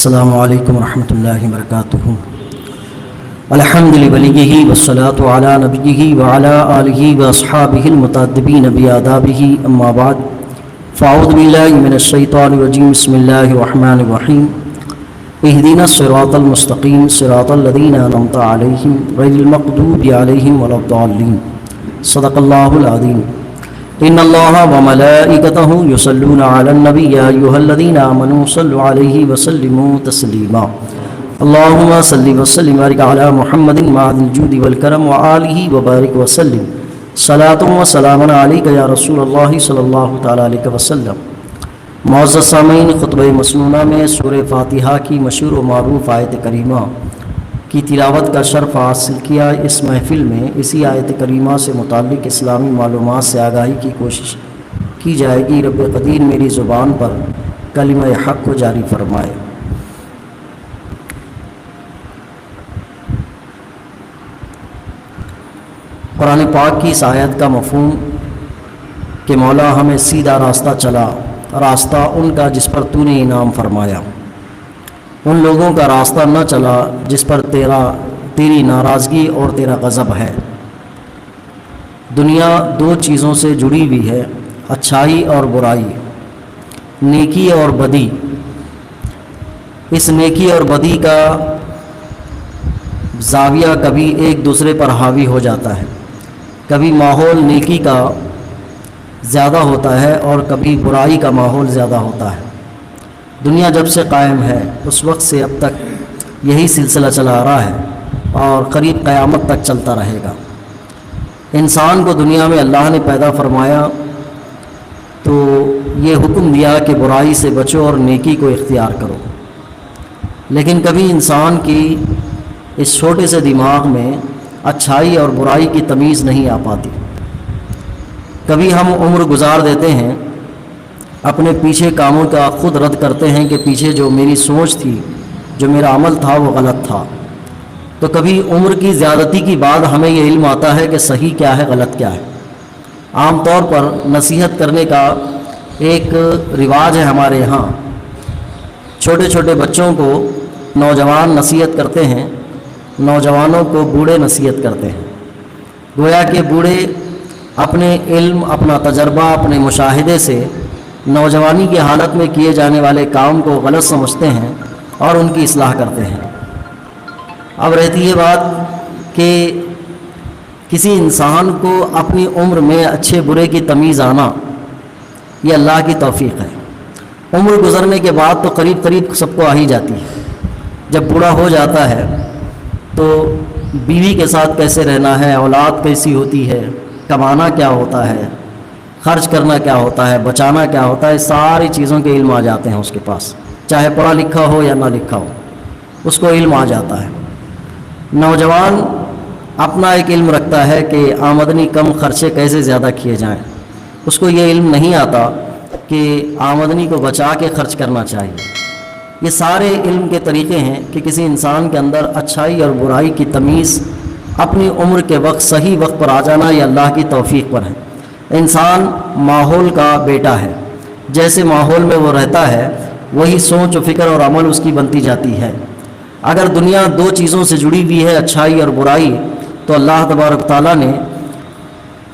السلام علیکم ورحمۃ اللہ وبرکاتہ۔ الحمد للہ والصلاة علی نبیہ وعلی آلہ واصحابہ المتأدبین بآدابہ، اما بعد فاعوذ باللہ من الشیطان الرجیم، بسم اللہ الرحمن الرحیم۔ اہدنا الصراط المستقیم صراط الذین انعمت علیہم غیر المغضوب علیہم ولا الضالین۔ صدق اللہ العظیم۔ ان اللہ وملائکتہ یصلون علی النبی یا ایھا الذین آمنوا صلوا علیہ وسلموا تسلیما۔ اللہم صل وسلم وبارک علی محمد معدن الجود والکرم وآلہ وبارک وسلم۔ صلاۃ و سلام علیک یا رسول اللہ صلی اللہ تعالی علیہ وسلم۔ معزز سامعین، خطبہ مسنونہ میں سورہ فاتحہ کی مشہور و معروف آیت کریمہ کی تلاوت کا شرف حاصل کیا۔ اس محفل میں اسی آیت کریمہ سے متعلق اسلامی معلومات سے آگاہی کی کوشش کی جائے گی۔ رب قدیر میری زبان پر کلمہ حق کو جاری فرمائے۔ قرآن پاک کی اس آیت کا مفہوم کہ مولا ہمیں سیدھا راستہ چلا، راستہ ان کا جس پر تو نے انعام فرمایا، ان لوگوں کا راستہ نہ چلا جس پر تیری ناراضگی اور تیرا غضب ہے۔ دنیا دو چیزوں سے جڑی ہوئی ہے، اچھائی اور برائی، نیکی اور بدی۔ اس نیکی اور بدی کا زاویہ کبھی ایک دوسرے پر حاوی ہو جاتا ہے، کبھی ماحول نیکی کا زیادہ ہوتا ہے اور کبھی برائی کا ماحول زیادہ ہوتا ہے۔ دنیا جب سے قائم ہے اس وقت سے اب تک یہی سلسلہ چلا آ رہا ہے اور قریب قیامت تک چلتا رہے گا۔ انسان کو دنیا میں اللہ نے پیدا فرمایا تو یہ حکم دیا کہ برائی سے بچو اور نیکی کو اختیار کرو، لیکن کبھی انسان کی اس چھوٹے سے دماغ میں اچھائی اور برائی کی تمیز نہیں آ پاتی۔ کبھی ہم عمر گزار دیتے ہیں، اپنے پیچھے کاموں کا خود رد کرتے ہیں کہ پیچھے جو میری سوچ تھی، جو میرا عمل تھا وہ غلط تھا۔ تو کبھی عمر کی زیادتی کی بعد ہمیں یہ علم آتا ہے کہ صحیح کیا ہے، غلط کیا ہے۔ عام طور پر نصیحت کرنے کا ایک رواج ہے ہمارے یہاں، چھوٹے چھوٹے بچوں کو نوجوان نصیحت کرتے ہیں، نوجوانوں کو بوڑھے نصیحت کرتے ہیں، گویا کہ بوڑھے اپنے علم، اپنا تجربہ، اپنے مشاہدے سے نوجوانی کی حالت میں کیے جانے والے کام کو غلط سمجھتے ہیں اور ان کی اصلاح کرتے ہیں۔ اب رہتی ہے بات کہ کسی انسان کو اپنی عمر میں اچھے برے کی تمیز آنا یہ اللہ کی توفیق ہے۔ عمر گزرنے کے بعد تو قریب قریب سب کو آ ہی جاتی ہے۔ جب بوڑھا ہو جاتا ہے تو بیوی کے ساتھ کیسے رہنا ہے، اولاد کیسی ہوتی ہے، کمانا کیا ہوتا ہے، خرچ کرنا کیا ہوتا ہے، بچانا کیا ہوتا ہے، ساری چیزوں کے علم آ جاتے ہیں اس کے پاس، چاہے پڑھا لکھا ہو یا نہ لکھا ہو، اس کو علم آ جاتا ہے۔ نوجوان اپنا ایک علم رکھتا ہے کہ آمدنی کم، خرچے کیسے زیادہ کیے جائیں، اس کو یہ علم نہیں آتا کہ آمدنی کو بچا کے خرچ کرنا چاہیے۔ یہ سارے علم کے طریقے ہیں کہ کسی انسان کے اندر اچھائی اور برائی کی تمیز اپنی عمر کے وقت صحیح وقت پر آ جانا یہ اللہ کی توفیق پر ہے۔ انسان ماحول کا بیٹا ہے، جیسے ماحول میں وہ رہتا ہے وہی سوچ و فکر اور عمل اس کی بنتی جاتی ہے۔ اگر دنیا دو چیزوں سے جڑی ہوئی ہے، اچھائی اور برائی، تو اللہ تبارک تعالیٰ نے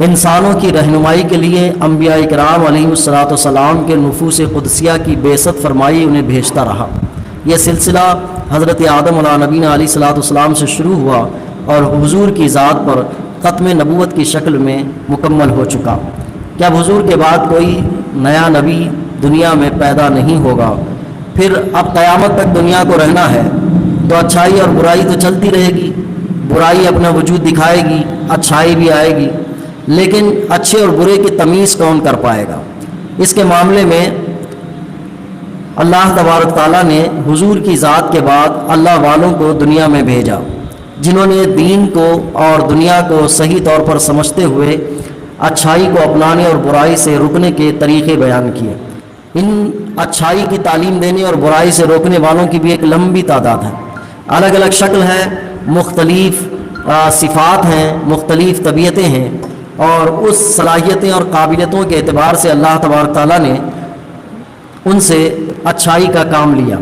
انسانوں کی رہنمائی کے لیے انبیاء کرام علیہ السلام کے نفوس قدسیہ کی بعثت فرمائی، انہیں بھیجتا رہا۔ یہ سلسلہ حضرت آدم علیہ نبینا علیہ السلام سے شروع ہوا اور حضور کی ذات پر ختم نبوت کی شکل میں مکمل ہو چکا کہ اب حضور کے بعد کوئی نیا نبی دنیا میں پیدا نہیں ہوگا۔ پھر اب قیامت تک دنیا کو رہنا ہے تو اچھائی اور برائی تو چلتی رہے گی، برائی اپنا وجود دکھائے گی، اچھائی بھی آئے گی، لیکن اچھے اور برے کی تمیز کون کر پائے گا؟ اس کے معاملے میں اللہ تبارک تعالیٰ نے حضور کی ذات کے بعد اللہ والوں کو دنیا میں بھیجا، جنہوں نے دین کو اور دنیا کو صحیح طور پر سمجھتے ہوئے اچھائی کو اپنانے اور برائی سے رکنے کے طریقے بیان کیے۔ ان اچھائی کی تعلیم دینے اور برائی سے روکنے والوں کی بھی ایک لمبی تعداد ہے، الگ الگ شکل ہے، مختلف صفات ہیں، مختلف طبیعتیں ہیں، اور اس صلاحیتیں اور قابلیتوں کے اعتبار سے اللہ تبارک تعالیٰ نے ان سے اچھائی کا کام لیا۔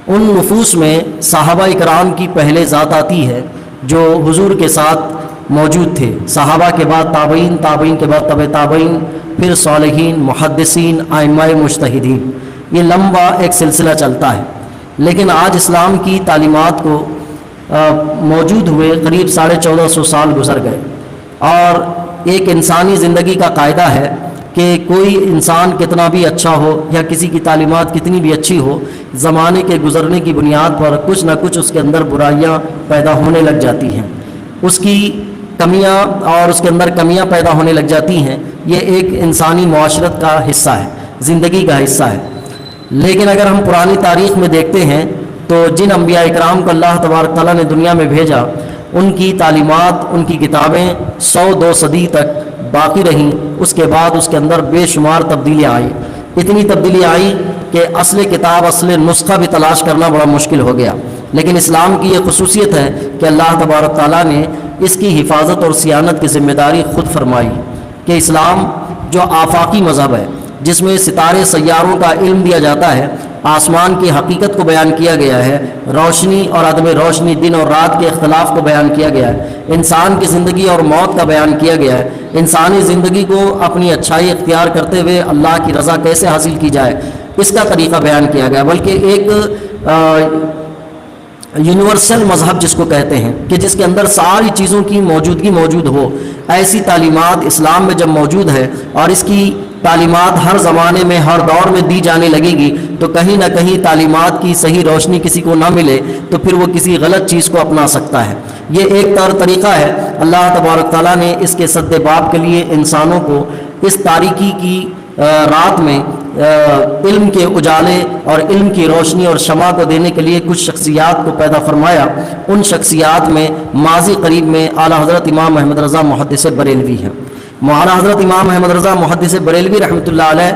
ان نفوس میں صحابہ اکرام کی پہلے ذات آتی ہے جو حضور کے ساتھ موجود تھے، صحابہ کے بعد تابعین، تابعین کے بعد تبع تابعین، پھر صالحین، محدثین، ائمہ مجتہدین، یہ لمبا ایک سلسلہ چلتا ہے۔ لیکن آج اسلام کی تعلیمات کو موجود ہوئے قریب 1450 سال گزر گئے، اور ایک انسانی زندگی کا قاعدہ ہے کہ کوئی انسان کتنا بھی اچھا ہو یا کسی کی تعلیمات کتنی بھی اچھی ہو، زمانے کے گزرنے کی بنیاد پر کچھ نہ کچھ اس کے اندر برائیاں پیدا ہونے لگ جاتی ہیں، اس کی کمیاں اور اس کے اندر کمیاں پیدا ہونے لگ جاتی ہیں۔ یہ ایک انسانی معاشرت کا حصہ ہے، زندگی کا حصہ ہے۔ لیکن اگر ہم پرانی تاریخ میں دیکھتے ہیں تو جن انبیاء اکرام کو اللہ تبارک تعالیٰ نے دنیا میں بھیجا، ان کی تعلیمات، ان کی کتابیں 100-2 صدی تک باقی رہیں۔ اس کے بعد اس کے اندر بے شمار تبدیلیاں آئیں، اتنی تبدیلی آئی کہ اصل کتاب، اصل نسخہ بھی تلاش کرنا بڑا مشکل ہو گیا۔ لیکن اسلام کی یہ خصوصیت ہے کہ اللہ تبارک تعالیٰ نے اس کی حفاظت اور صیانت کی ذمہ داری خود فرمائی کہ اسلام جو آفاقی مذہب ہے، جس میں ستارے سیاروں کا علم دیا جاتا ہے، آسمان کی حقیقت کو بیان کیا گیا ہے، روشنی اور عدم روشنی، دن اور رات کے اختلاف کو بیان کیا گیا ہے، انسان کی زندگی اور موت کا بیان کیا گیا ہے، انسانی زندگی کو اپنی اچھائی اختیار کرتے ہوئے اللہ کی رضا کیسے حاصل کی جائے، اس کا طریقہ بیان کیا گیا۔ بلکہ ایک یونیورسل مذہب جس کو کہتے ہیں کہ جس کے اندر ساری چیزوں کی موجودگی موجود ہو، ایسی تعلیمات اسلام میں جب موجود ہے اور اس کی تعلیمات ہر زمانے میں، ہر دور میں دی جانے لگے گی، تو کہیں نہ کہیں تعلیمات کی صحیح روشنی کسی کو نہ ملے تو پھر وہ کسی غلط چیز کو اپنا سکتا ہے۔ یہ ایک طریقہ ہے۔ اللہ تبارک تعالیٰ نے اس کے سد باب کے لیے انسانوں کو اس تاریکی کی رات میں علم کے اجالے اور علم کی روشنی اور شمع کو دینے کے لیے کچھ شخصیات کو پیدا فرمایا۔ ان شخصیات میں ماضی قریب میں اعلیٰ حضرت امام محمد رضا محدث بریلوی ہیں۔ اعلیٰ حضرت امام محمد رضا محدث بریلوی رحمۃ اللہ علیہ،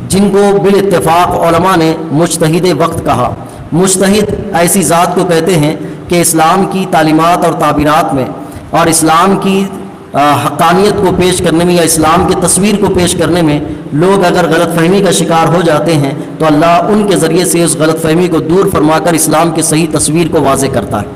جن کو بالاتفاق علماء نے مجتہد وقت کہا۔ مجتہد ایسی ذات کو کہتے ہیں کہ اسلام کی تعلیمات اور تعبیرات میں اور اسلام کی حقانیت کو پیش کرنے میں یا اسلام کی تصویر کو پیش کرنے میں لوگ اگر غلط فہمی کا شکار ہو جاتے ہیں تو اللہ ان کے ذریعے سے اس غلط فہمی کو دور فرما کر اسلام کی صحیح تصویر کو واضح کرتا ہے۔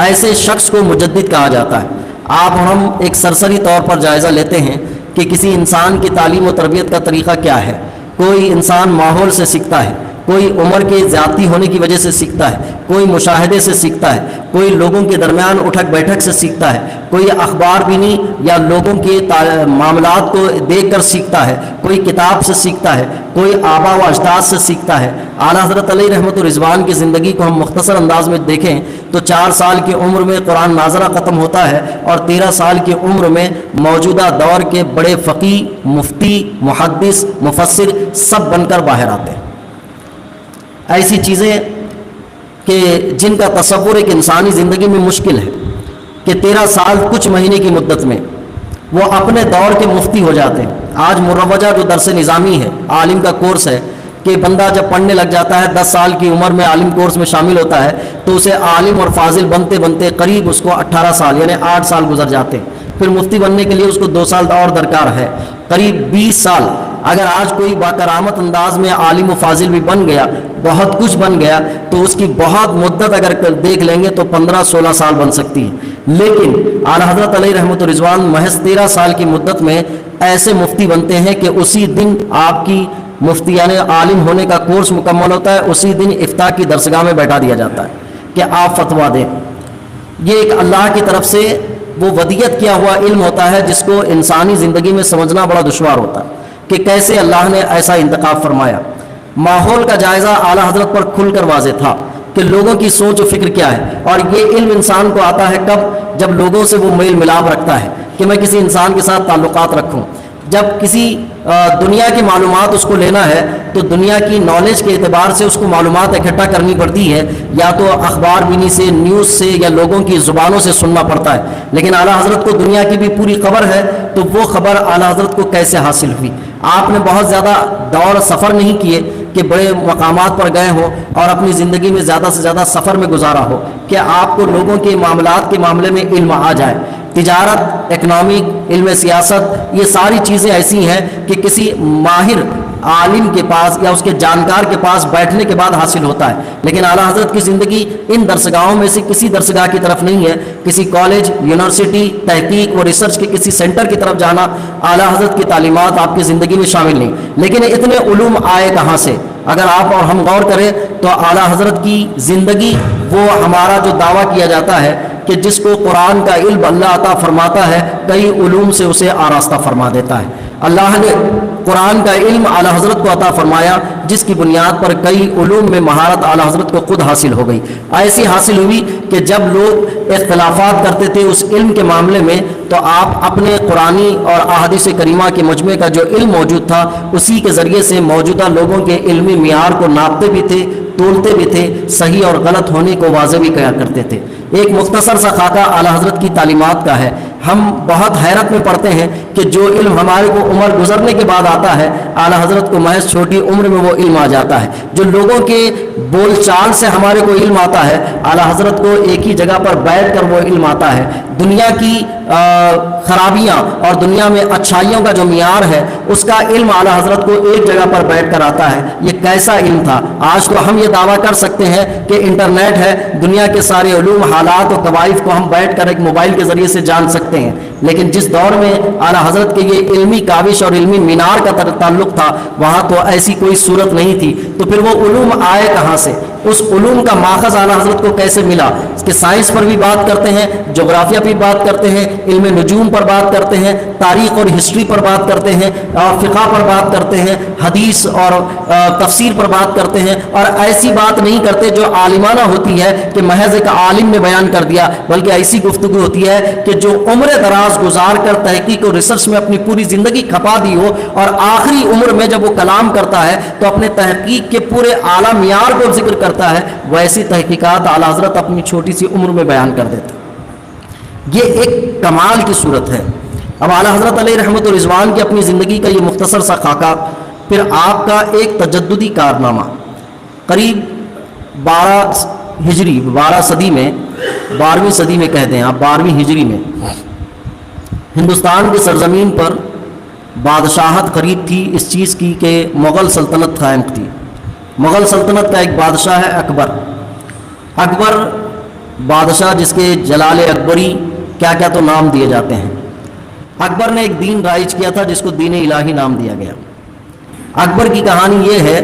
ایسے شخص کو مجدد کہا جاتا ہے۔ آپ ہم ایک سرسری طور پر جائزہ لیتے ہیں کہ کسی انسان کی تعلیم و تربیت کا طریقہ کیا ہے۔ کوئی انسان ماحول سے سیکھتا ہے، کوئی عمر کے زیادتی ہونے کی وجہ سے سیکھتا ہے، کوئی مشاہدے سے سیکھتا ہے، کوئی لوگوں کے درمیان اٹھک بیٹھک سے سیکھتا ہے، کوئی اخبار بینی یا لوگوں کے معاملات کو دیکھ کر سیکھتا ہے، کوئی کتاب سے سیکھتا ہے، کوئی آبا و اجداد سے سیکھتا ہے۔ اعلیٰ حضرت علیہ رحمۃ الرضوان کی زندگی کو ہم مختصر انداز میں دیکھیں تو 4 سال کی عمر میں قرآن ناظرہ ختم ہوتا ہے اور 13 سال کی عمر میں موجودہ دور کے بڑے فقی، مفتی، محدث، مفسر سب بن کر باہر آتے ہیں۔ ایسی چیزیں کہ جن کا تصور ایک انسانی زندگی میں مشکل ہے کہ 13 سال کچھ مہینے کی مدت میں وہ اپنے دور کے مفتی ہو جاتے ہیں۔ آج مروجہ جو درس نظامی ہے، عالم کا کورس ہے کہ بندہ جب پڑھنے لگ جاتا ہے 10 سال کی عمر میں عالم کورس میں شامل ہوتا ہے تو اسے عالم اور فاضل بنتے بنتے قریب اس کو 18 سال یعنی 8 سال گزر جاتے ہیں۔ پھر مفتی بننے کے لیے اس کو 2 سال اور درکار ہے، قریب 20 سال۔ اگر آج کوئی باکرامت انداز میں عالم و فاضل بھی بن گیا، بہت کچھ بن گیا، تو اس کی بہت مدت اگر دیکھ لیں گے تو 15-16 سال بن سکتی ہے۔ لیکن اعلیٰ حضرت علیہ رحمۃ الرضوان محض 13 سال کی مدت میں ایسے مفتی بنتے ہیں کہ اسی دن آپ کی مفتی یعنی عالم ہونے کا کورس مکمل ہوتا ہے، اسی دن افتاء کی درسگاہ میں بیٹھا دیا جاتا ہے کہ آپ فتویٰ دیں۔ یہ ایک اللہ کی طرف سے وہ ودیت کیا ہوا علم ہوتا ہے جس کو انسانی زندگی میں سمجھنا بڑا دشوار ہوتا ہے کہ کیسے اللہ نے ایسا انتخاب فرمایا۔ ماحول کا جائزہ اعلیٰ حضرت پر کھل کر واضح تھا کہ لوگوں کی سوچ و فکر کیا ہے، اور یہ علم انسان کو آتا ہے کب؟ جب لوگوں سے وہ میل ملاپ رکھتا ہے کہ میں کسی انسان کے ساتھ تعلقات رکھوں۔ جب کسی دنیا کی معلومات اس کو لینا ہے تو دنیا کی نالج کے اعتبار سے اس کو معلومات اکٹھا کرنی پڑتی ہے، یا تو اخبار بینی سے، نیوز سے، یا لوگوں کی زبانوں سے سننا پڑتا ہے۔ لیکن اعلیٰ حضرت کو دنیا کی بھی پوری خبر ہے، تو وہ خبر اعلیٰ حضرت کو کیسے حاصل ہوئی؟ آپ نے بہت زیادہ دور سفر نہیں کیے کہ بڑے مقامات پر گئے ہوں اور اپنی زندگی میں زیادہ سے زیادہ سفر میں گزارا ہو کہ آپ کو لوگوں کے معاملات کے معاملے میں علم آ جائے۔ تجارت، اکنامک، علم سیاست، یہ ساری چیزیں ایسی ہیں کہ کسی ماہر عالم کے پاس یا اس کے جانکار کے پاس بیٹھنے کے بعد حاصل ہوتا ہے، لیکن اعلیٰ حضرت کی زندگی ان درسگاہوں میں سے کسی درسگاہ کی طرف نہیں ہے. کسی کالج، یونیورسٹی، تحقیق و ریسرچ کے کسی سینٹر کی طرف جانا اعلیٰ حضرت کی تعلیمات آپ کی زندگی میں شامل نہیں. لیکن اتنے علوم آئے کہاں سے؟ اگر آپ اور ہم غور کریں تو اعلیٰ حضرت کی زندگی، وہ ہمارا جو دعویٰ کیا جاتا ہے کہ جس کو قرآن کا علم اللہ عطا فرماتا ہے، کئی علوم سے اسے آراستہ فرما دیتا ہے. اللہ نے قرآن کا علم اعلیٰ حضرت کو عطا فرمایا، جس کی بنیاد پر کئی علوم میں مہارت اعلیٰ حضرت کو خود حاصل ہو گئی. ایسی حاصل ہوئی کہ جب لوگ اختلافات کرتے تھے اس علم کے معاملے میں، تو آپ اپنے قرآنی اور احادیث کریمہ کے مجمع کا جو علم موجود تھا، اسی کے ذریعے سے موجودہ لوگوں کے علمی معیار کو ناپتے بھی تھے، تولتے بھی تھے، صحیح اور غلط ہونے کو واضح بھی کیا کرتے تھے. ایک مختصر سا خاکہ اعلیٰ حضرت کی تعلیمات کا ہے. ہم بہت حیرت میں پڑتے ہیں کہ جو علم ہمارے کو عمر گزرنے کے بعد آتا ہے، اعلیٰ حضرت کو محض چھوٹی عمر میں وہ علم آ جاتا ہے. جو لوگوں کے بول چال سے ہمارے کو علم آتا ہے، اعلیٰ حضرت کو ایک ہی جگہ پر بیٹھ کر وہ علم آتا ہے. دنیا کی خرابیاں اور دنیا میں اچھائیوں کا جو معیار ہے، اس کا علم اعلیٰ حضرت کو ایک جگہ پر بیٹھ کر آتا ہے. یہ کیسا علم تھا! آج تو ہم یہ دعویٰ کر سکتے ہیں کہ انٹرنیٹ ہے، دنیا کے سارے علوم، حالات اور قوائف کو ہم بیٹھ کر ایک موبائل کے ذریعے سے جان سکتے ہیں. لیکن جس دور میں اعلیٰ حضرت کے یہ علمی کاوش اور علمی مینار کا تعلق تھا، وہاں تو ایسی کوئی صورت نہیں تھی. تو پھر وہ علوم آئے کہاں سے؟ اس علوم کا ماخذ اعلیٰ حضرت کو کیسے ملا؟ اس کے سائنس پر بھی بات کرتے ہیں، جغرافیہ پہ بات کرتے ہیں، علم نجوم پر بات کرتے ہیں، تاریخ اور ہسٹری پر بات کرتے ہیں، اور فقہ پر بات کرتے ہیں، حدیث اور تفسیر پر بات کرتے ہیں. اور ایسی بات نہیں کرتے جو عالمانہ ہوتی ہے کہ محض ایک عالم نے بیان کر دیا، بلکہ ایسی گفتگو ہوتی ہے کہ جو عمر دراز گزار کر تحقیق اور ریسرچ میں اپنی پوری زندگی کھپا دی ہو، اور آخری عمر میں جب وہ کلام کرتا ہے تو اپنے تحقیق کے پورے اعلیٰ معیار کو ذکر کرتا ہے. ویسی تحقیقات اعلیٰ حضرت اپنی چھوٹی سی عمر میں بیان کر دیتے. یہ ایک کمال کی صورت ہے. اب اعلیٰ حضرت علیہ رحمت و رضوان کی اپنی زندگی کا یہ مختصر سا خاکہ، پھر آپ کا ایک تجددی کارنامہ. قریب 12 صدی میں، 12ویں صدی میں کہتے ہیں آپ، 12ویں ہجری میں ہندوستان کی سرزمین پر بادشاہت قریب تھی اس چیز کی کہ مغل سلطنت قائم تھی. مغل سلطنت کا ایک بادشاہ ہے اکبر. اکبر بادشاہ جس کے جلال اکبری کیا کیا تو نام دیے جاتے ہیں. اکبر نے ایک دین رائج کیا تھا جس کو دین الہی نام دیا گیا. اکبر کی کہانی یہ ہے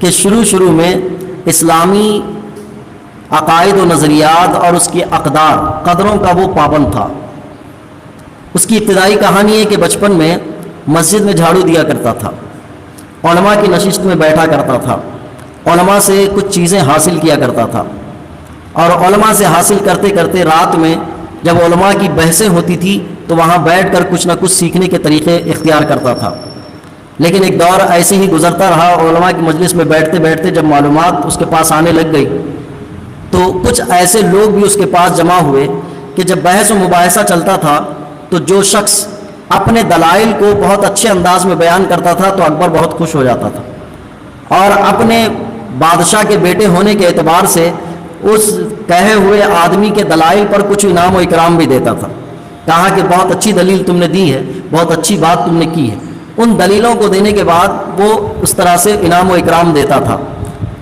کہ شروع میں اسلامی عقائد و نظریات اور اس کی اقدار قدروں کا وہ پابند تھا. اس کی ابتدائی کہانی ہے کہ بچپن میں مسجد میں جھاڑو دیا کرتا تھا، علماء کی نشست میں بیٹھا کرتا تھا، علماء سے کچھ چیزیں حاصل کیا کرتا تھا، اور علماء سے حاصل کرتے کرتے رات میں جب علماء کی بحثیں ہوتی تھی تو وہاں بیٹھ کر کچھ نہ کچھ سیکھنے کے طریقے اختیار کرتا تھا. لیکن ایک دور ایسے ہی گزرتا رہا، علماء کی مجلس میں بیٹھتے بیٹھتے جب معلومات اس کے پاس آنے لگ گئی تو کچھ ایسے لوگ بھی اس کے پاس جمع ہوئے کہ جب بحث و مباحثہ چلتا تھا تو جو شخص اپنے دلائل کو بہت اچھے انداز میں بیان کرتا تھا تو اکبر بہت خوش ہو جاتا تھا، اور اپنے بادشاہ کے بیٹے ہونے کے اعتبار سے اس کہے ہوئے آدمی کے دلائل پر کچھ انعام و اکرام بھی دیتا تھا. کہا کہ بہت اچھی دلیل تم نے دی ہے، بہت اچھی بات تم نے کی ہے. ان دلیلوں کو دینے کے بعد وہ اس طرح سے انعام و اکرام دیتا تھا.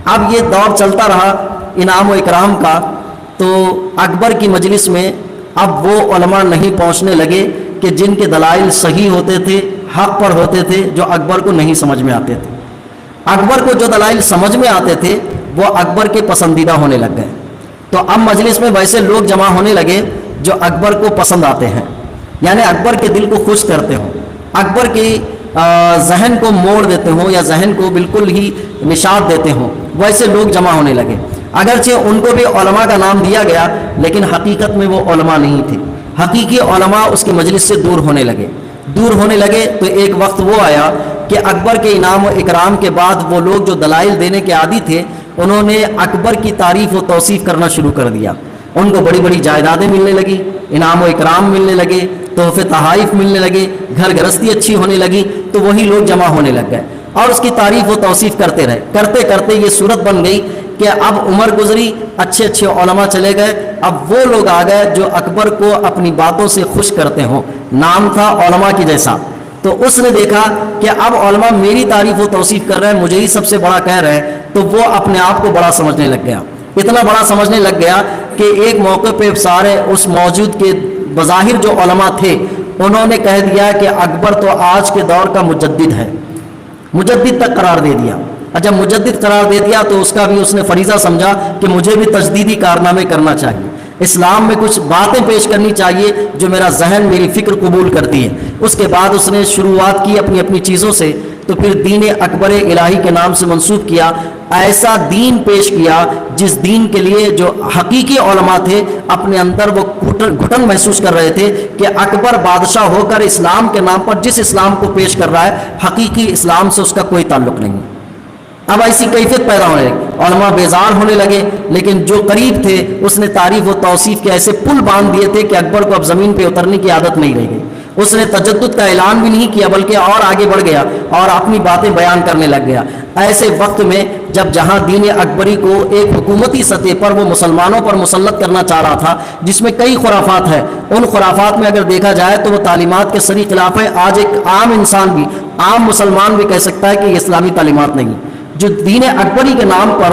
اب یہ دور چلتا رہا انعام و اکرام کا، تو اکبر کی مجلس میں اب وہ علماء نہیں پہنچنے لگے کہ جن کے دلائل صحیح ہوتے تھے، حق پر ہوتے تھے، جو اکبر کو نہیں سمجھ میں آتے تھے. اکبر کو جو دلائل سمجھ میں آتے تھے وہ اکبر کے پسندیدہ ہونے لگ گئے. تو اب مجلس میں ویسے لوگ جمع ہونے لگے جو اکبر کو پسند آتے ہیں، یعنی اکبر کے دل کو خوش کرتے ہوں، اکبر کے ذہن کو موڑ دیتے ہوں یا ذہن کو بالکل ہی نشاط دیتے ہوں، ویسے لوگ جمع ہونے لگے. اگرچہ ان کو بھی علماء کا نام دیا گیا، لیکن حقیقت میں وہ علماء نہیں تھے. حقیقی علماء اس کی مجلس سے دور ہونے لگے. تو ایک وقت وہ آیا کہ اکبر کے انعام و اکرام کے بعد وہ لوگ جو دلائل دینے کے عادی تھے، انہوں نے اکبر کی تعریف و توصیف کرنا شروع کر دیا. ان کو بڑی بڑی جائیدادیں ملنے لگی، انعام و اکرام ملنے لگے، تحفے تحائف ملنے لگے، گھر گرستی اچھی ہونے لگی. تو وہی لوگ جمع ہونے لگ گئے اور اس کی تعریف و توصیف کرتے رہے. کرتے کرتے یہ صورت بن گئی کہ اب عمر گزری، اچھے اچھے علماء چلے گئے، اب وہ لوگ آ گئے جو اکبر کو اپنی باتوں سے خوش کرتے ہوں. نام تھا علماء کی جیسا. تو اس نے دیکھا کہ اب علماء میری تعریف و توصیف کر رہے ہیں، مجھے ہی سب سے بڑا کہہ رہے ہیں، تو وہ اپنے آپ کو بڑا سمجھنے لگ گیا، اتنا بڑا سمجھنے لگ گیا کہ ایک موقع پہ سارے اس موجود کے بظاہر جو علماء تھے انہوں نے کہہ دیا کہ اکبر تو آج کے دور کا مجدد ہے، مجدد تک قرار دے دیا۔ اور جب مجدد قرار دے دیا تو اس کا بھی اس نے فریضہ سمجھا کہ مجھے بھی تجدیدی کارنامے کرنا چاہیے، اسلام میں کچھ باتیں پیش کرنی چاہیے جو میرا ذہن میری فکر قبول کرتی ہے۔ اس کے بعد اس نے شروعات کی اپنی اپنی چیزوں سے، تو پھر دین اکبر الہی کے نام سے منسوب کیا، ایسا دین پیش کیا جس دین کے لیے جو حقیقی علماء تھے اپنے اندر وہ گھٹن محسوس کر رہے تھے کہ اکبر بادشاہ ہو کر اسلام کے نام پر جس اسلام کو پیش کر رہا ہے حقیقی اسلام سے اس کا کوئی تعلق نہیں۔ اب ایسی کیفیت پیدا ہونے لگی، علماء بیزار ہونے لگے، لیکن جو قریب تھے اس نے تعریف و توصیف کے ایسے پل باندھ دیے تھے کہ اکبر کو اب زمین پہ اترنے کی عادت نہیں رہ گئی۔ اس نے تجدد کا اعلان بھی نہیں کیا بلکہ اور آگے بڑھ گیا اور اپنی باتیں بیان کرنے لگ گیا۔ ایسے وقت میں جب جہاں دین اکبری کو ایک حکومتی سطح پر وہ مسلمانوں پر مسلط کرنا چاہ رہا تھا جس میں کئی خرافات ہیں، ان خرافات میں اگر دیکھا جائے تو وہ تعلیمات کے سری خلاف ہے۔ آج ایک عام انسان بھی، عام مسلمان بھی کہہ سکتا ہے کہ یہ اسلامی تعلیمات نہیں، جو دین اکبری کے نام پر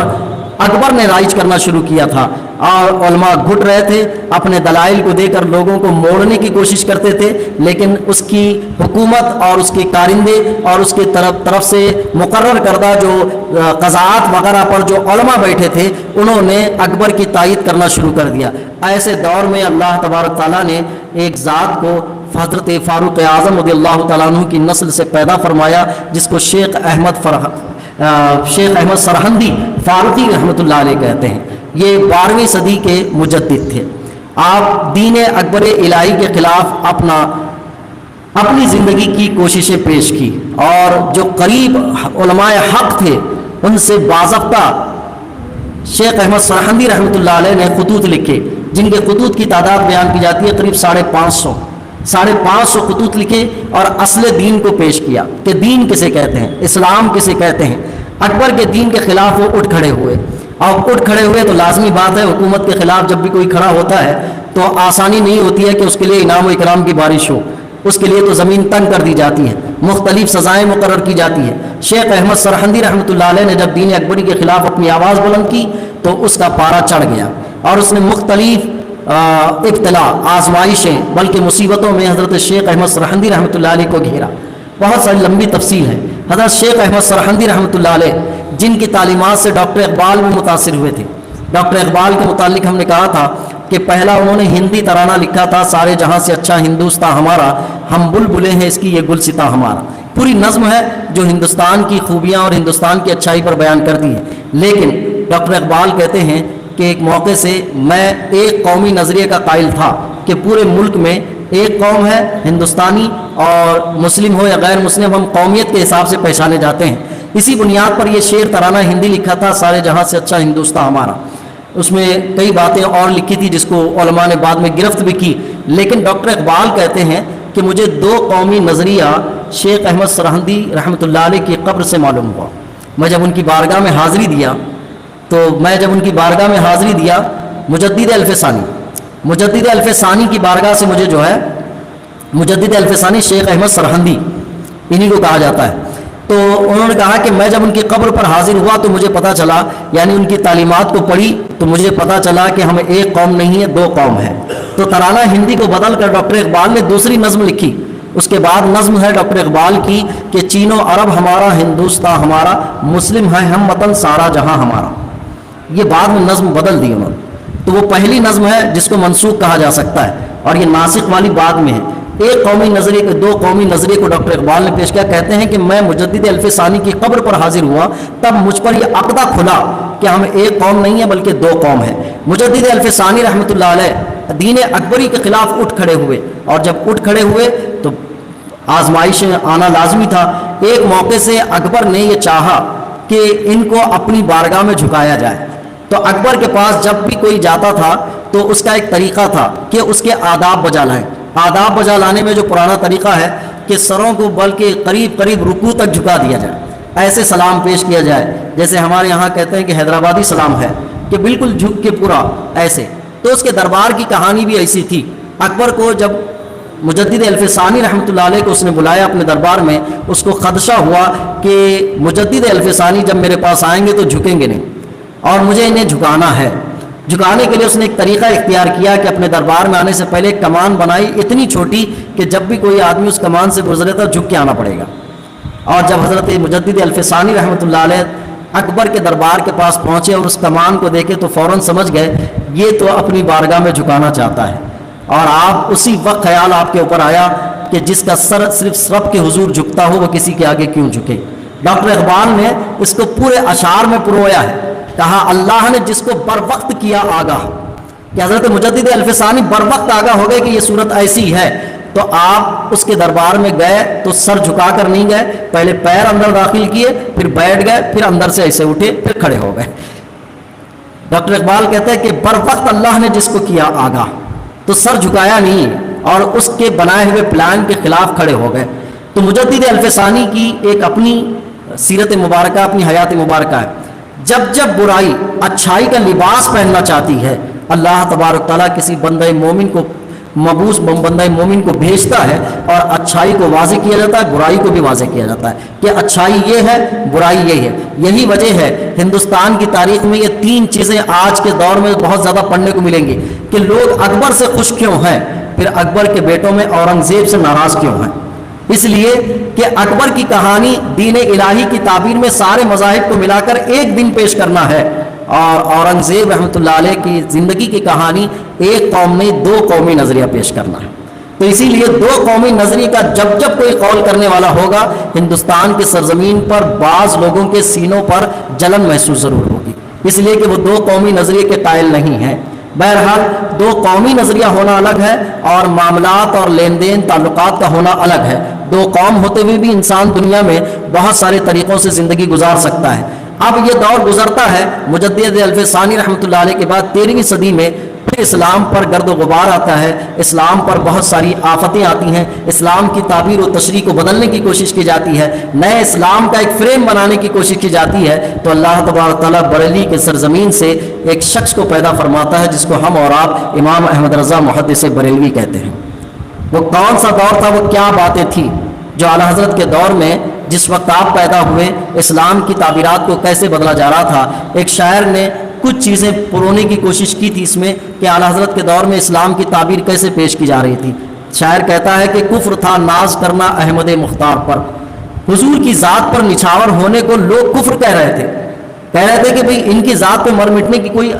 اکبر نے رائج کرنا شروع کیا تھا، اور علماء گھٹ رہے تھے، اپنے دلائل کو دے کر لوگوں کو موڑنے کی کوشش کرتے تھے، لیکن اس کی حکومت اور اس کے کارندے اور اس کے طرف سے مقرر کردہ جو قضاءات وغیرہ پر جو علماء بیٹھے تھے انہوں نے اکبر کی تائید کرنا شروع کر دیا۔ ایسے دور میں اللہ تبارک تعالیٰ نے ایک ذات کو حضرت فاروق اعظم رضی اللہ تعالیٰ عنہ کی نسل سے پیدا فرمایا جس کو شیخ احمد سرہندی فاروقی رحمۃ اللہ علیہ کہتے ہیں۔ یہ 12ویں صدی کے مجدد تھے۔ آپ دین اکبر الہی کے خلاف اپنی زندگی کی کوششیں پیش کی، اور جو قریب علماء حق تھے ان سے باضابطہ شیخ احمد سرہندی رحمۃ اللہ علیہ نے خطوط لکھے، جن کے خطوط کی تعداد بیان کی جاتی ہے قریب 550 خطوط لکھے، اور اصل دین کو پیش کیا کہ دین کسے کہتے ہیں، اسلام کسے کہتے ہیں۔ اکبر کے دین کے خلاف وہ اٹھ کھڑے ہوئے، اور اٹھ کھڑے ہوئے تو لازمی بات ہے حکومت کے خلاف جب بھی کوئی کھڑا ہوتا ہے تو آسانی نہیں ہوتی ہے کہ اس کے لیے انعام و اکرام کی بارش ہو، اس کے لیے تو زمین تنگ کر دی جاتی ہے، مختلف سزائیں مقرر کی جاتی ہے۔ شیخ احمد سرہندی رحمۃ اللہ علیہ نے جب دین اکبری کے خلاف اپنی آواز بلند کی تو اس کا پارا چڑھ گیا، اور اس نے مختلف ابتلا، آزمائشیں بلکہ مصیبتوں میں حضرت شیخ احمد سرہندی رحمۃ اللہ علیہ کو گھیرا۔ بہت ساری لمبی تفصیل ہے۔ حضرت شیخ احمد سرہندی رحمۃ اللہ علیہ جن کی تعلیمات سے ڈاکٹر اقبال بھی متاثر ہوئے تھے۔ ڈاکٹر اقبال کے متعلق ہم نے کہا تھا کہ پہلا انہوں نے ہندی ترانہ لکھا تھا، سارے جہاں سے اچھا ہندوستان ہمارا، ہم بلبلے ہیں اس کی یہ گلستاں ہمارا۔ پوری نظم ہے جو ہندوستان کی خوبیاں اور ہندوستان کی اچھائی پر بیان کرتی ہے۔ لیکن ڈاکٹر اقبال کہتے ہیں کہ ایک موقع سے میں ایک قومی نظریے کا قائل تھا کہ پورے ملک میں ایک قوم ہے ہندوستانی، اور مسلم ہو یا غیر مسلم ہم قومیت کے حساب سے پہچانے جاتے ہیں۔ اسی بنیاد پر یہ شعر ترانہ ہندی لکھا تھا، سارے جہاں سے اچھا ہندوستان ہمارا۔ اس میں کئی باتیں اور لکھی تھی جس کو علماء نے بعد میں گرفت بھی کی، لیکن ڈاکٹر اقبال کہتے ہیں کہ مجھے 2 قومی نظریہ شیخ احمد سرہندی رحمۃ اللہ علیہ کی قبر سے معلوم ہوا۔ میں جب ان کی بارگاہ میں حاضری دیا مجدد الف ثانی کی بارگاہ سے مجھے جو ہے مجدد الف ثانی شیخ احمد سرہندی انہی کو کہا جاتا ہے، تو انہوں نے کہا کہ میں جب ان کی قبر پر حاضر ہوا تو مجھے پتا چلا، یعنی ان کی تعلیمات کو پڑھی تو مجھے پتا چلا کہ ہم ایک قوم نہیں ہے 2 قوم ہے۔ تو ترانہ ہندی کو بدل کر ڈاکٹر اقبال نے دوسری نظم لکھی۔ اس کے بعد نظم ہے ڈاکٹر اقبال کی کہ چین و عرب ہمارا، ہندوستان ہمارا، مسلم ہے ہم وطن سارا جہاں ہمارا۔ یہ بعد میں نظم بدل دی انہوں نے۔ تو وہ پہلی نظم ہے جس کو منسوخ کہا جا سکتا ہے، اور یہ ناسخ والی بعد میں ہے۔ ایک قومی نظریے کے 2 قومی نظریے کو ڈاکٹر اقبال نے پیش کیا۔ کہتے ہیں کہ میں مجدد الف ثانی کی قبر پر حاضر ہوا تب مجھ پر یہ عقدہ کھلا کہ ہم ایک قوم نہیں ہے بلکہ 2 قوم ہے۔ مجدد الف ثانی رحمۃ اللہ علیہ دین اکبری کے خلاف اٹھ کھڑے ہوئے، اور جب اٹھ کھڑے ہوئے تو آزمائشیں آنا لازمی تھا۔ ایک موقع سے اکبر نے یہ چاہا کہ ان کو اپنی بارگاہ میں جھکایا جائے، تو اکبر کے پاس جب بھی کوئی جاتا تھا تو اس کا ایک طریقہ تھا کہ اس کے آداب بجا لائیں۔ آداب بجا لانے میں جو پرانا طریقہ ہے کہ سروں کو بلکہ قریب قریب رکوع تک جھکا دیا جائے، ایسے سلام پیش کیا جائے جیسے ہمارے یہاں کہتے ہیں کہ حیدرآبادی سلام ہے، کہ بالکل جھک کے پورا ایسے۔ تو اس کے دربار کی کہانی بھی ایسی تھی۔ اکبر کو جب مجدد الف ثانی رحمۃ اللہ علیہ کو اس نے بلایا اپنے دربار میں. اس کو خدشہ ہوا کہ مجدد الف ثانی جب میرے پاس آئیں گے تو جھکیں گے نہیں اور مجھے انہیں جھکانا ہے. جھکانے کے لیے اس نے ایک طریقہ اختیار کیا کہ اپنے دربار میں آنے سے پہلے ایک کمان بنائی اتنی چھوٹی کہ جب بھی کوئی آدمی اس کمان سے گزرے تو جھک کے آنا پڑے گا. اور جب حضرت مجدد الف ثانی رحمۃ اللہ علیہ اکبر کے دربار کے پاس پہنچے اور اس کمان کو دیکھے تو فوراً سمجھ گئے یہ تو اپنی بارگاہ میں جھکانا چاہتا ہے. اور آپ اسی وقت خیال آپ کے اوپر آیا کہ جس کا سر صرف رب کے حضور جھکتا ہو وہ کسی کے آگے کیوں جھکے. ڈاکٹر اقبال نے اس کو پورے اشعار میں پرویا ہے. کہا اللہ نے جس کو بر وقت کیا آگاہ, کہ حضرت مجدد الف ثانی بر وقت آگاہ ہو گئے کہ یہ صورت ایسی ہے. تو آپ اس کے دربار میں گئے تو سر جھکا کر نہیں گئے, پہلے پیر اندر داخل کیے, پھر بیٹھ گئے, پھر اندر سے ایسے اٹھے, پھر کھڑے ہو گئے. ڈاکٹر اقبال کہتے ہیں کہ بر وقت اللہ نے جس کو کیا آگاہ تو سر جھکایا نہیں اور اس کے بنائے ہوئے پلان کے خلاف کھڑے ہو گئے. تو مجدد الف ثانی کی ایک اپنی سیرت مبارکہ, اپنی حیات مبارکہ ہے. جب جب برائی اچھائی کا لباس پہننا چاہتی ہے اللہ تبارک تعالیٰ کسی بندہ مومن کو مبعوث بندہ مومن کو بھیجتا ہے اور اچھائی کو واضح کیا جاتا ہے, برائی کو بھی واضح کیا جاتا ہے کہ اچھائی یہ ہے, برائی یہ ہے. یہی وجہ ہے ہندوستان کی تاریخ میں یہ تین چیزیں آج کے دور میں بہت زیادہ پڑھنے کو ملیں گی کہ لوگ اکبر سے خوش کیوں ہیں, پھر اکبر کے بیٹوں میں اورنگزیب سے ناراض کیوں ہیں. اس لیے کہ اکبر کی کہانی دین الہی کی تعبیر میں سارے مذاہب کو ملا کر ایک دن پیش کرنا ہے, اور اورنگزیب رحمۃ اللہ علیہ کی زندگی کی کہانی ایک قوم نے دو قومی نظریہ پیش کرنا ہے. تو اسی لیے دو قومی نظریے کا جب جب کوئی قول کرنے والا ہوگا ہندوستان کی سرزمین پر بعض لوگوں کے سینوں پر جلن محسوس ضرور ہوگی, اس لیے کہ وہ دو قومی نظریے کے قائل نہیں ہیں. بہرحال دو قومی نظریہ ہونا الگ ہے اور معاملات اور لین دین تعلقات کا ہونا الگ ہے. دو قوم ہوتے ہوئے بھی انسان دنیا میں بہت سارے طریقوں سے زندگی گزار سکتا ہے. اب یہ دور گزرتا ہے, مجدد الف ثانی رحمۃ اللہ علیہ کے بعد 13ویں صدی میں پھر اسلام پر گرد و غبار آتا ہے, اسلام پر بہت ساری آفتیں آتی ہیں, اسلام کی تعبیر و تشریح کو بدلنے کی کوشش کی جاتی ہے, نئے اسلام کا ایک فریم بنانے کی کوشش کی جاتی ہے. تو اللہ تبارک تعالیٰ بریلی کے سرزمین سے ایک شخص کو پیدا فرماتا ہے جس کو ہم اور آپ امام احمد رضا محدث بریلوی کہتے ہیں. وہ کون سا دور تھا, وہ کیا باتیں تھیں جو اعلیٰ حضرت کے دور میں جس وقت آپ پیدا ہوئے اسلام کی تعبیرات کو کیسے بدلا جا رہا تھا. ایک شاعر نے کچھ چیزیں پرونے کی کوشش کی تھی اس میں کہ اعلیٰ حضرت کے دور میں اسلام کی تعبیر کیسے پیش کی جا رہی تھی. شاعر کہتا ہے کہ کفر تھا ناز کرنا احمد مختار پر, حضور کی ذات پر نچھاور ہونے کو لوگ کفر کہہ رہے تھے کہ بھئی ان کی ذات پہ مر مٹنے کی کوئی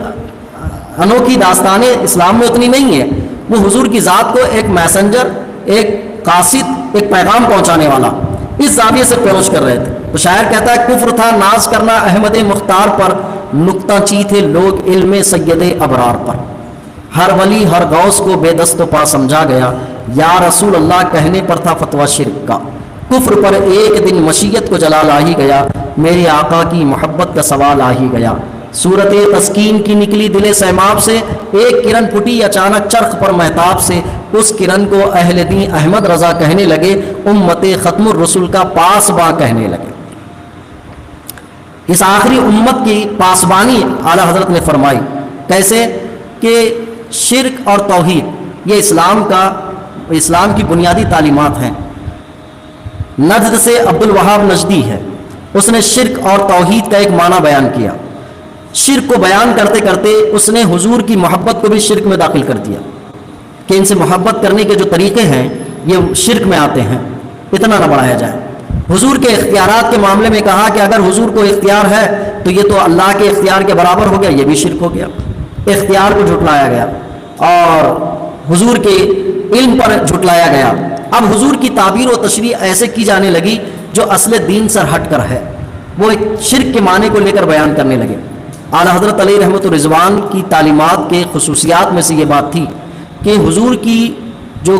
انوکھی داستانیں اسلام میں اتنی نہیں ہے. وہ حضور کی ذات کو ایک میسنجر, ایک قاصد, ایک پیغام پہنچانے والا اس زاویے سے پیش کر رہے تھے. تو شاعر کہتا ہے کفر تھا ناز کرنا احمد مختار پر, نکتہ چی تھے لوگ علم سید ابرار پر, ہر ولی ہر غوث کو بے دست و پا سمجھا گیا, یا رسول اللہ کہنے پر تھا فتویٰ شرک کا, کفر پر ایک دن مشیت کو جلال آ ہی گیا, میرے آقا کی محبت کا سوال آ ہی گیا. صورت تسکین کی نکلی دل سیماب سے, ایک کرن پھٹی اچانک چرخ پر مہتاب سے, اس کرن کو اہل دین احمد رضا کہنے لگے, امت ختم الرسول کا پاسباں کہنے لگے. اس آخری امت کی پاسبانی اعلیٰ حضرت نے فرمائی. کیسے کہ شرک اور توحید یہ اسلام کی بنیادی تعلیمات ہیں. نجد سے عبد الوہاب نجدی ہے, اس نے شرک اور توحید کا ایک معنی بیان کیا. شرک کو بیان کرتے کرتے اس نے حضور کی محبت کو بھی شرک میں داخل کر دیا کہ ان سے محبت کرنے کے جو طریقے ہیں یہ شرک میں آتے ہیں, اتنا نہ بڑھایا جائے. حضور کے اختیارات کے معاملے میں کہا کہ اگر حضور کو اختیار ہے تو یہ تو اللہ کے اختیار کے برابر ہو گیا, یہ بھی شرک ہو گیا. اختیار کو جھٹلایا گیا اور حضور کے علم پر جھٹلایا گیا. اب حضور کی تعبیر و تشریح ایسے کی جانے لگی جو اصل دین سے ہٹ کر ہے, وہ ایک شرک کے معنی کو لے کر بیان کرنے لگے. اعلیٰ حضرت علیہ رحمۃ الرضوان کی تعلیمات کے خصوصیات میں سے یہ بات تھی کہ حضور کی جو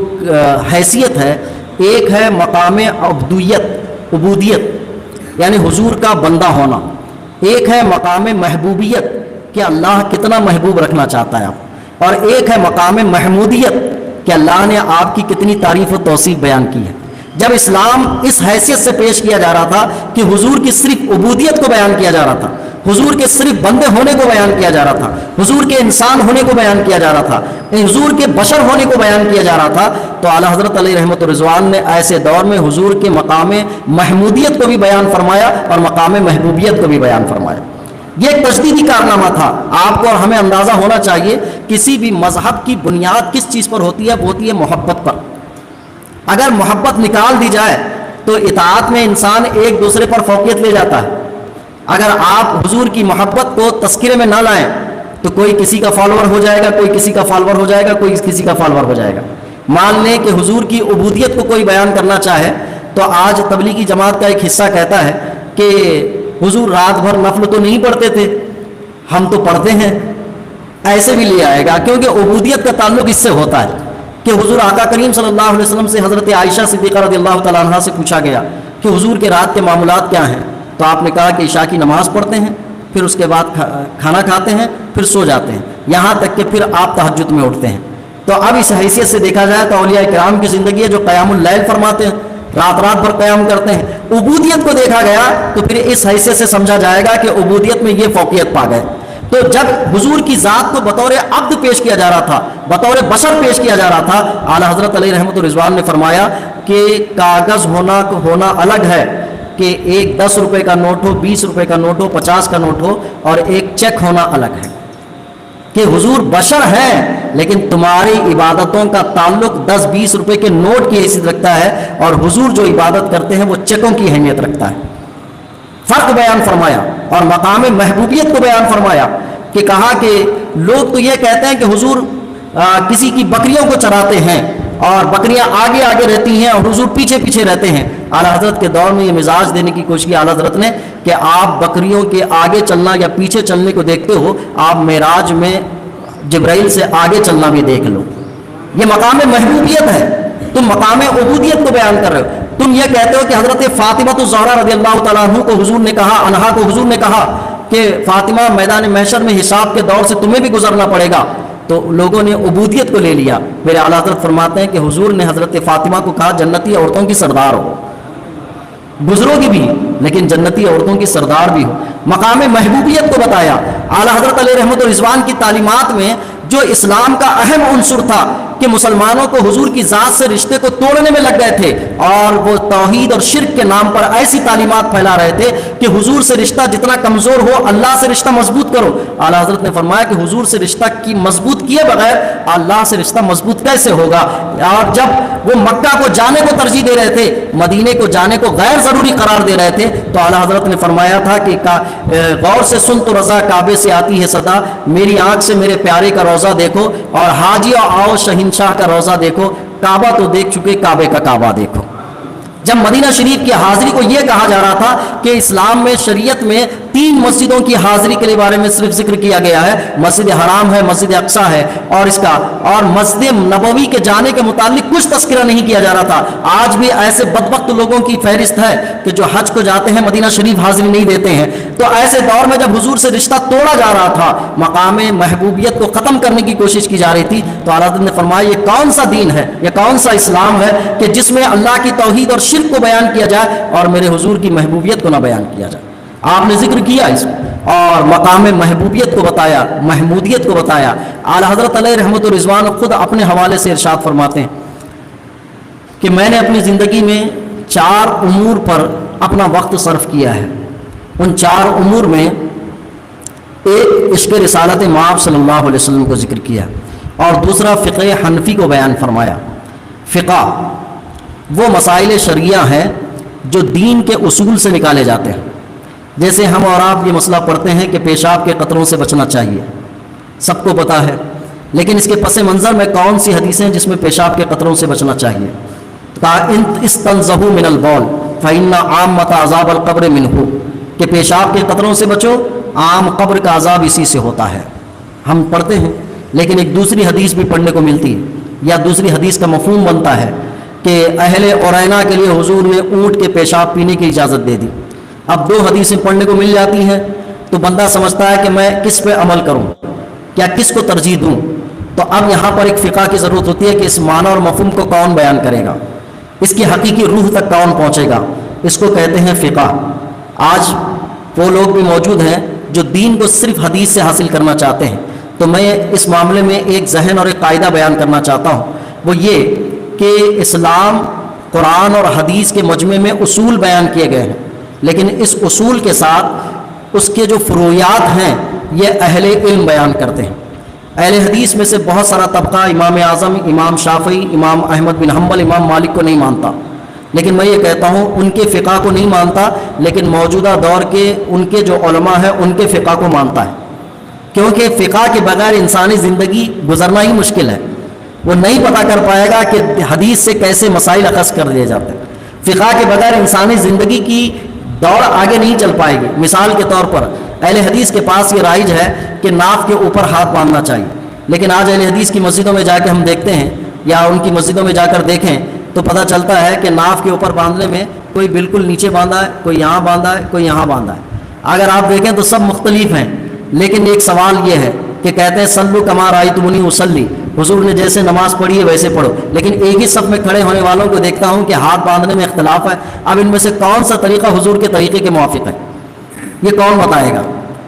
حیثیت ہے, ایک ہے مقام عبودیت یعنی حضور کا بندہ ہونا, ایک ہے مقام محبوبیت کہ اللہ کتنا محبوب رکھنا چاہتا ہے آپ, اور ایک ہے مقام محمودیت کہ اللہ نے آپ کی کتنی تعریف و توصیف بیان کی ہے. جب اسلام اس حیثیت سے پیش کیا جا رہا تھا کہ حضور کی صرف عبودیت کو بیان کیا جا رہا تھا، حضور کے صرف بندے ہونے کو بیان کیا جا رہا تھا، حضور کے انسان ہونے کو بیان کیا جا رہا تھا، حضور کے بشر ہونے کو بیان کیا جا رہا تھا، تو اعلیٰ حضرت علیہ رحمۃ الرضوان نے ایسے دور میں حضور کے مقام محمودیت کو بھی بیان فرمایا اور مقام محبوبیت کو بھی بیان فرمایا۔ یہ ایک تجدیدی کارنامہ تھا۔ آپ کو اور ہمیں اندازہ ہونا چاہیے کسی بھی مذہب کی بنیاد کس چیز پر ہوتی ہے؟ وہ ہوتی ہے محبت پر۔ اگر محبت نکال دی جائے تو اطاعت میں انسان ایک دوسرے پر فوقیت لے جاتا ہے۔ اگر آپ حضور کی محبت کو تذکرے میں نہ لائیں تو کوئی کسی کا فالوور ہو جائے گا، کوئی کسی کا فالوور ہو جائے گا، کوئی کسی کا فالوور ہو جائے گا۔ مان لیں کہ حضور کی عبودیت کو کوئی بیان کرنا چاہے تو آج تبلیغی جماعت کا ایک حصہ کہتا ہے کہ حضور رات بھر نفل تو نہیں پڑھتے تھے، ہم تو پڑھتے ہیں۔ ایسے بھی لے آئے گا، کیونکہ عبودیت کا تعلق اس سے ہوتا ہے کہ حضور آقا کریم صلی اللہ علیہ وسلم سے حضرت عائشہ صدیقہ رضی اللہ تعالیٰ عنہ سے پوچھا گیا کہ حضور کے رات کے معاملات کیا ہیں، تو آپ نے کہا کہ عشاء کی نماز پڑھتے ہیں، پھر اس کے بعد کھانا کھاتے ہیں، پھر سو جاتے ہیں، یہاں تک کہ پھر آپ تہجد میں اٹھتے ہیں۔ تو اب اس حیثیت سے دیکھا جائے تو اولیاء کرام کی زندگی ہے جو قیام اللیل فرماتے ہیں، رات بھر قیام کرتے ہیں۔ عبودیت کو دیکھا گیا تو پھر اس حیثیت سے سمجھا جائے گا کہ عبودیت میں یہ فوقیت پا گئے۔ تو جب حضور کی ذات کو بطور عبد پیش کیا جا رہا تھا، بطور بشر پیش کیا جا رہا تھا، اعلیٰ حضرت علیہ رحمۃ الرضوان نے فرمایا کہ کاغذ ہونا الگ ہے کہ ایک 10 روپے کا نوٹ ہو، 20 روپے کا نوٹ ہو، 50 کا نوٹ ہو، اور ایک چیک ہونا الگ ہے۔ کہ حضور بشر ہیں لیکن تمہاری عبادتوں کا تعلق 10-20 روپے کے نوٹ کی حیثیت رکھتا ہے، اور حضور جو عبادت کرتے ہیں وہ چیکوں کی اہمیت رکھتا ہے۔ فرق بیان فرمایا اور مقام محبوبیت کو بیان فرمایا کہ کہا کہ لوگ تو یہ کہتے ہیں کہ حضور کسی کی بکریوں کو چراتے ہیں اور بکریاں آگے آگے رہتی ہیں اور حضور پیچھے پیچھے رہتے ہیں۔ اعلیٰ حضرت کے دور میں یہ مزاج دینے کی کوشش کی اعلیٰ حضرت نے کہ آپ بکریوں کے آگے چلنا یا پیچھے چلنے کو دیکھتے ہو، آپ معراج میں جبرائیل سے آگے چلنا بھی دیکھ لو۔ یہ مقام محبوبیت ہے، تم مقام عبودیت کو بیان کر رہے ہو۔ تم یہ کہتے ہو کہ حضرت فاطمہ الزہرا رضی اللہ تعالیٰ عنہ کو حضور نے کہا، عنہا کو حضور نے کہا کہ فاطمہ میدان محشر میں حساب کے دور سے تمہیں بھی گزرنا پڑے گا، تو لوگوں نے عبودیت کو لے لیا۔ میرے اعلیٰ حضرت فرماتے ہیں کہ حضور نے حضرت فاطمہ کو کہا جنتی عورتوں کی سردار ہو، گزرو گی بھی لیکن جنتی عورتوں کی سردار بھی ہو۔ مقام محبوبیت کو بتایا۔ اعلیٰ حضرت علیہ رحمۃ الرضوان کی تعلیمات میں جو اسلام کا اہم عنصر تھا کہ مسلمانوں کو حضور کی ذات سے رشتے کو توڑنے میں لگ گئے تھے، اور وہ توحید اور شرک کے نام پر ایسی تعلیمات پھیلا رہے تھے کہ حضور سے رشتہ جتنا کمزور ہو اللہ سے رشتہ مضبوط کرو۔ اعلیٰ حضرت نے فرمایا کہ حضور سے رشتہ کی مضبوط کیے بغیر اللہ سے رشتہ مضبوط کیسے ہوگا؟ اور جب وہ مکہ کو جانے کو ترجیح دے رہے تھے، مدینے کو جانے کو غیر ضروری قرار دے رہے تھے، تو اعلیٰ حضرت نے فرمایا تھا کہ غور سے سن تو رضا کعبے سے آتی ہے صدا، میری آنکھ سے میرے پیارے کا روزہ دیکھو، اور حاجی آؤ شہنشاہ کا روزہ دیکھو، کعبہ تو دیکھ چکے کعبے کا کعبہ دیکھو۔ جب مدینہ شریف کی حاضری کو یہ کہا جا رہا تھا کہ اسلام میں شریعت میں 3 مسجدوں کی حاضری کے بارے میں صرف ذکر کیا گیا ہے، مسجد حرام ہے، مسجد اقصیٰ ہے اور مسجد نبوی کے جانے کے متعلق کچھ تذکرہ نہیں کیا جا رہا تھا۔ آج بھی ایسے بدبخت لوگوں کی فہرست ہے کہ جو حج کو جاتے ہیں مدینہ شریف حاضری نہیں دیتے ہیں۔ تو ایسے دور میں جب حضور سے رشتہ توڑا جا رہا تھا، مقام محبوبیت کو ختم کرنے کی کوشش کی جا رہی تھی، تو اعلیٰ حضرت نے فرمایا یہ کون سا دین ہے، یہ کون سا اسلام ہے کہ جس میں اللہ کی توحید اور شرک کو بیان کیا جائے اور میرے حضور کی محبوبیت کو نہ بیان کیا جائے۔ آپ نے ذکر کیا اس اور مقام محبوبیت کو بتایا، محمودیت کو بتایا۔ اعلیٰ حضرت علیہ رحمۃ الرضوان خود اپنے حوالے سے ارشاد فرماتے ہیں کہ میں نے اپنی زندگی میں 4 امور پر اپنا وقت صرف کیا ہے۔ ان 4 امور میں ایک عشق رسالت مآب صلی اللہ علیہ وسلم کو ذکر کیا، اور دوسرا فقہ حنفی کو بیان فرمایا۔ فقہ وہ مسائل شرعیہ ہیں جو دین کے اصول سے نکالے جاتے ہیں۔ جیسے ہم اور آپ یہ مسئلہ پڑھتے ہیں کہ پیشاب کے قطروں سے بچنا چاہیے، سب کو پتہ ہے، لیکن اس کے پس منظر میں کون سی حدیثیں جس میں پیشاب کے قطروں سے بچنا چاہیے؟ استنزہوا من البول فإن عامۃ عذاب القبر منہ، کہ پیشاب کے قطروں سے بچو، عام قبر کا عذاب اسی سے ہوتا ہے۔ ہم پڑھتے ہیں لیکن ایک دوسری حدیث بھی پڑھنے کو ملتی ہے، یا دوسری حدیث کا مفہوم بنتا ہے کہ اہل اورینا کے لیے حضور نے اونٹ کے پیشاب پینے کی اجازت دے دی۔ اب 2 حدیثیں پڑھنے کو مل جاتی ہیں تو بندہ سمجھتا ہے کہ میں کس پہ عمل کروں، کیا کس کو ترجیح دوں؟ تو اب یہاں پر ایک فقہ کی ضرورت ہوتی ہے کہ اس معنی اور مفہوم کو کون بیان کرے گا۔ اس کی حقیقی روح تک کون پہنچے گا؟ اس کو کہتے ہیں فقہ۔ آج وہ لوگ بھی موجود ہیں جو دین کو صرف حدیث سے حاصل کرنا چاہتے ہیں، تو میں اس معاملے میں ایک ذہن اور ایک قاعدہ بیان کرنا چاہتا ہوں، وہ یہ کہ اسلام قرآن اور حدیث کے مجمع میں اصول بیان کیے گئے ہیں، لیکن اس اصول کے ساتھ اس کے جو فروعیات ہیں یہ اہل علم بیان کرتے ہیں۔ اہل حدیث میں سے بہت سارا طبقہ امام اعظم، امام شافعی، امام احمد بن حنبل، امام مالک کو نہیں مانتا، لیکن میں یہ کہتا ہوں ان کے فقہ کو نہیں مانتا، لیکن موجودہ دور کے ان کے جو علماء ہیں ان کے فقہ کو مانتا ہے، کیونکہ فقہ کے بغیر انسانی زندگی گزرنا ہی مشکل ہے۔ وہ نہیں پتہ کر پائے گا کہ حدیث سے کیسے مسائل اخذ کر لیے جاتے ہیں۔ فقہ کے بغیر انسانی زندگی کی دوڑ آگے نہیں چل پائے گی۔ مثال کے طور پر اہل حدیث کے پاس یہ رائج ہے کہ ناف کے اوپر ہاتھ باندھنا چاہیے، لیکن آج اہل حدیث کی مسجدوں میں جا کے ہم دیکھتے ہیں یا ان کی مسجدوں میں جا کر دیکھیں تو پتہ چلتا ہے کہ ناف کے اوپر باندھنے میں کوئی بالکل نیچے باندھا ہے، کوئی یہاں باندھا ہے، کوئی یہاں باندھا ہے۔ اگر آپ دیکھیں تو سب مختلف ہیں، لیکن ایک سوال یہ ہے کہ کہتے ہیں صلو کما رأیتمونی اصلی، حضور نے جیسے نماز پڑھی ہے ویسے پڑھو، لیکن ایک ہی صف میں کھڑے ہونے والوں کو دیکھتا ہوں کہ ہاتھ باندھنے میں اختلاف ہے۔ اب ان میں سے کون سا طریقہ حضور کے طریقے کے موافق ہے؟ یہ کون بتائے گا